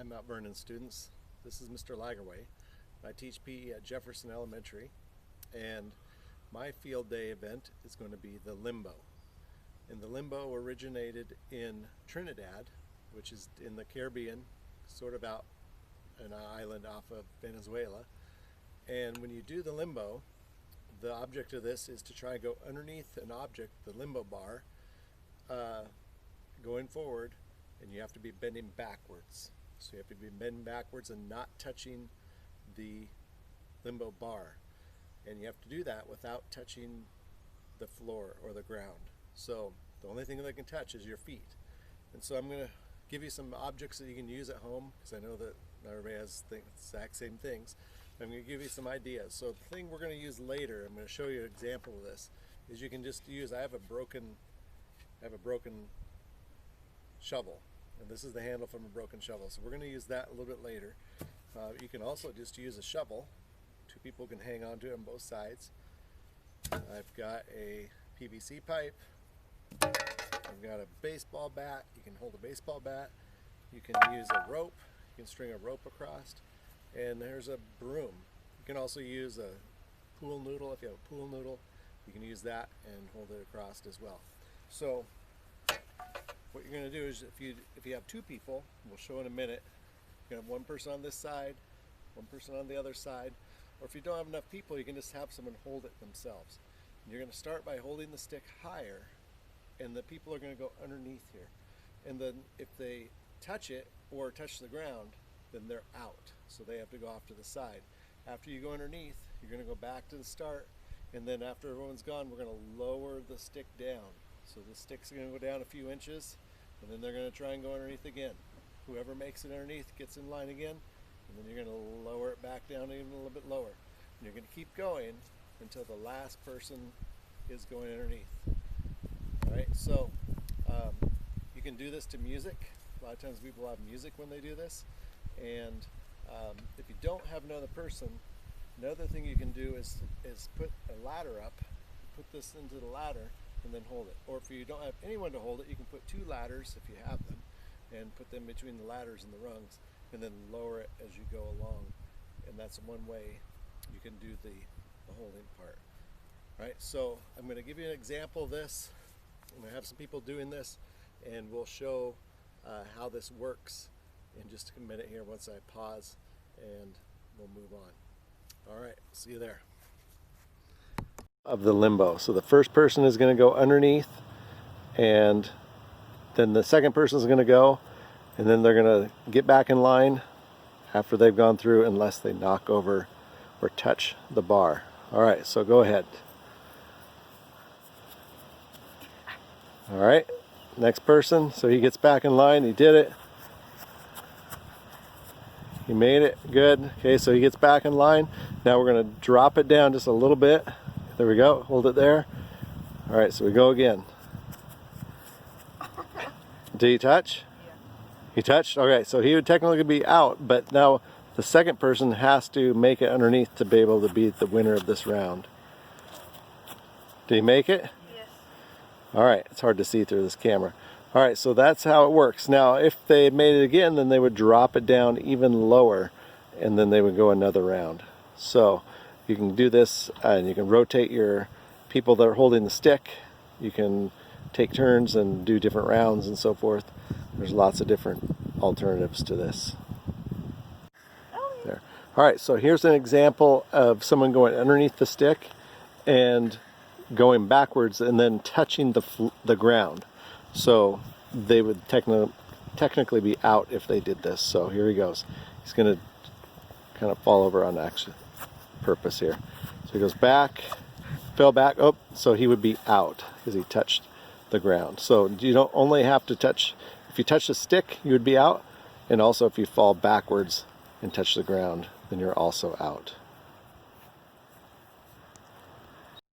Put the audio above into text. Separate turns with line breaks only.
Mount Vernon students. This is Mr. Lagerwey. I teach PE at Jefferson Elementary, and my field day event is going to be the Limbo. And the Limbo originated in Trinidad, which is in the Caribbean, sort of out an island off of Venezuela. And when you do the Limbo, the object of this is to try and go underneath an object, the limbo bar, going forward, and you have to be bending backwards. So you have to be bending backwards and not touching the limbo bar. And you have to do that without touching the floor or the ground. So the only thing that you can touch is your feet. And so I'm going to give you some objects that you can use at home, because I know that not everybody has the exact same things. I'm going to give you some ideas. So the thing we're going to use later, I'm going to show you an example of this, is you can just use, I have a broken shovel, and this is the handle from a broken shovel. So we're going to use that a little bit later. You can also just use a shovel. Two people can hang on to it on both sides. I've got a PVC pipe. I've got a baseball bat. You can hold a baseball bat. You can use a rope. You can string a rope across. And there's a broom. You can also use a pool noodle. If you have a pool noodle, you can use that and hold it across as well. So what you're going to do is, if you have two people, we'll show in a minute, you're going to have one person on this side, one person on the other side, or if you don't have enough people, you can just have someone hold it themselves. And you're going to start by holding the stick higher, and the people are going to go underneath here. And then if they touch it or touch the ground, then they're out. So they have to go off to the side. After you go underneath, you're going to go back to the start, and then after everyone's gone, we're going to lower the stick down. So the sticks are going to go down a few inches, and then they're going to try and go underneath again. Whoever makes it underneath gets in line again, and then you're going to lower it back down even a little bit lower. And you're going to keep going until the last person is going underneath. All right, so you can do this to music. A lot of times people have music when they do this. And if you don't have another person, another thing you can do is put a ladder up, put this into the ladder, and then hold it. Or if you don't have anyone to hold it, you can put two ladders, if you have them, and put them between the ladders and the rungs, and then lower it as you go along. And that's one way you can do the holding part. All right, so I'm going to give you an example of this. I'm going to have some people doing this, and we'll show how this works in just a minute here once I pause, and we'll move on. All right, see you there. Of the Limbo. So the first person is going to go underneath, and then the second person is going to go, and then they're going to get back in line after they've gone through, unless they knock over or touch the bar. All right, so go ahead. All right, next person. So he gets back in line. He did it. He made it. Good. Okay, so he gets back in line. Now we're going to drop it down just a little bit. There we go. Hold it there. All right, so we go again. Did he touch? Yeah. He touched? Okay, so he would technically be out, but now the second person has to make it underneath to be able to be the winner of this round. Did he make it?
Yes.
All right, it's hard to see through this camera. All right, so that's how it works. Now, if they made it again, then they would drop it down even lower, and then they would go another round. So you can do this, and you can rotate your people that are holding the stick. You can take turns and do different rounds and so forth. There's lots of different alternatives to this. There. All right, so here's an example of someone going underneath the stick and going backwards and then touching the ground. So they would technically be out if they did this. So here he goes. He's going to kind of fall over on purpose here. So he goes back, fell back, oh, so he would be out because he touched the ground. So you don't only have to touch, if you touch the stick, you would be out, and also if you fall backwards and touch the ground, then you're also out.